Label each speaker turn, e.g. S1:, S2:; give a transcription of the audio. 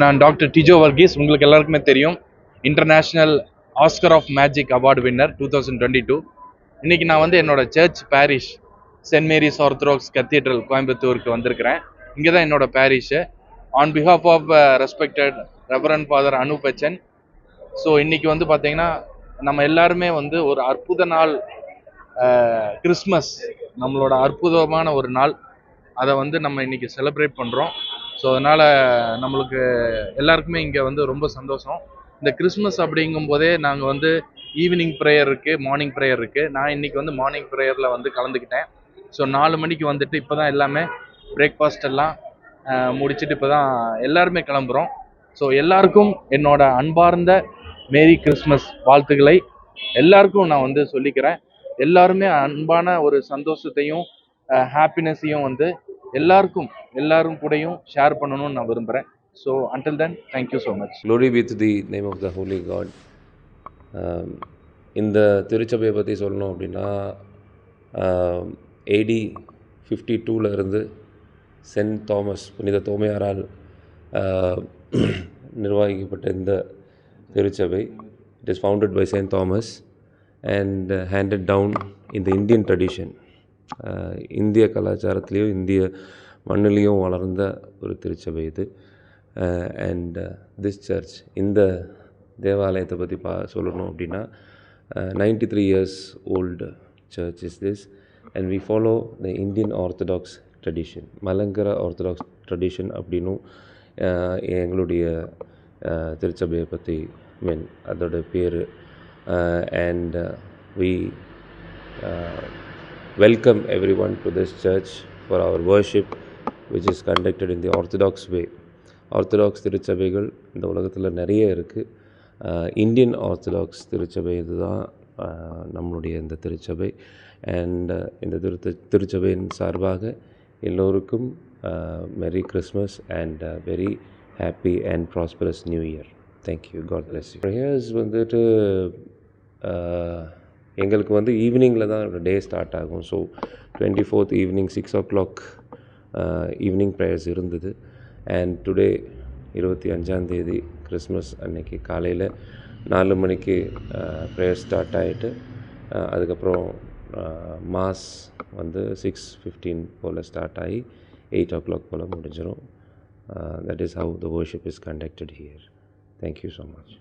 S1: நான் டாக்டர் டிஜோ வர்கீஸ். உங்களுக்கு எல்லாருக்குமே தெரியும், international Oscar of magic award winner 2022. இன்னைக்கு நான் வந்து என்னோட church parish saint Mary's orthodox cathedral கோயம்புத்தூருக்கு வந்திருக்கிறேன். இங்கே தான் என்னோட parish. On behalf of respected reverend father Anu Pachan. So இன்னைக்கு வந்து பார்த்தீங்கன்னா நம்ம எல்லாருமே வந்து ஒரு அற்புத நாள், கிறிஸ்மஸ் நம்மளோட அற்புதமான ஒரு நாள். அதை வந்து நம்ம இன்னைக்கு செலிப்ரேட் பண்ணுறோம். ஸோ அதனால் நம்மளுக்கு எல்லாருக்குமே இங்கே வந்து ரொம்ப சந்தோஷம். இந்த கிறிஸ்மஸ் அப்படிங்கும் போதே நாங்கள் வந்து ஈவினிங் ப்ரேயர் இருக்குது, மார்னிங் ப்ரேயர் இருக்குது. நான் இன்னைக்கு வந்து மார்னிங் ப்ரேயரில் வந்து கலந்துக்கிட்டேன். ஸோ 4 மணிக்கு வந்துட்டு இப்போ தான் எல்லாமே பிரேக்ஃபாஸ்ட் எல்லாம் முடிச்சுட்டு இப்போ தான் எல்லாருமே கிளம்புறோம். ஸோ எல்லாருக்கும் என்னோட அன்பார்ந்த மேரி கிறிஸ்மஸ் வாழ்த்துக்களை எல்லாருக்கும் நான் வந்து சொல்லிக்கிறேன். எல்லாருமே அன்பான ஒரு சந்தோஷத்தையும் ஹாப்பினஸையும் வந்து எல்லாரும் கூடயும் ஷேர் பண்ணணும்னு நான் விரும்புகிறேன். So until then, thank you so much.
S2: Glory be to the name of the Holy God. இந்த திருச்சபையை பற்றி சொல்லணும் அப்படின்னா AD 52 இருந்து சென்ட் தாமஸ் புனித தோமையாரால் நிர்வகிக்கப்பட்ட இந்த திருச்சபை, it is founded by Saint Thomas and handed down in the Indian tradition. இந்திய கலாச்சாரத்துலேயும் இந்திய மண்ணிலையும் வளர்ந்த ஒரு திருச்சபை இது. அண்ட் திஸ் சர்ச், இந்த தேவாலயத்தை பற்றி சொல்லணும் அப்படின்னா 93 years old church is this, and we follow the Indian Orthodox tradition. Malankara orthodox tradition அப்படின்னும் எங்களுடைய திருச்சபையை பற்றி அதோட பேர். And we welcome everyone to this church for our worship, which is conducted in the Orthodox way. Orthodox திருச்சபைகள் இந்த உலகத்தில் நிறைய இருக்குது. இந்தியன் ஆர்த்தடாக்ஸ் திருச்சபை இதுதான் நம்மளுடைய இந்த திருச்சபை. அண்ட் இந்த திருச்சபையின் சார்பாக எல்லோருக்கும் merry Christmas and very happy and prosperous new year. Thank you. God bless you. Prayers வந்துட்டு எங்களுக்கு வந்து ஈவினிங்கில் தான் டே ஸ்டார்ட் ஆகும். So 24th evening 6 o'clock evening prayers இருந்தது. அண்ட் டுடே 25 கிறிஸ்மஸ் அன்னைக்கு காலையில் 4 மணிக்கு ப்ரேயர் ஸ்டார்ட் ஆகிட்டு அதுக்கப்புறம் மாஸ் வந்து 6:15 போல் ஸ்டார்ட் ஆகி 8 o'clock போல் முடிஞ்சிடும். That is how the worship is conducted here. Thank you so much.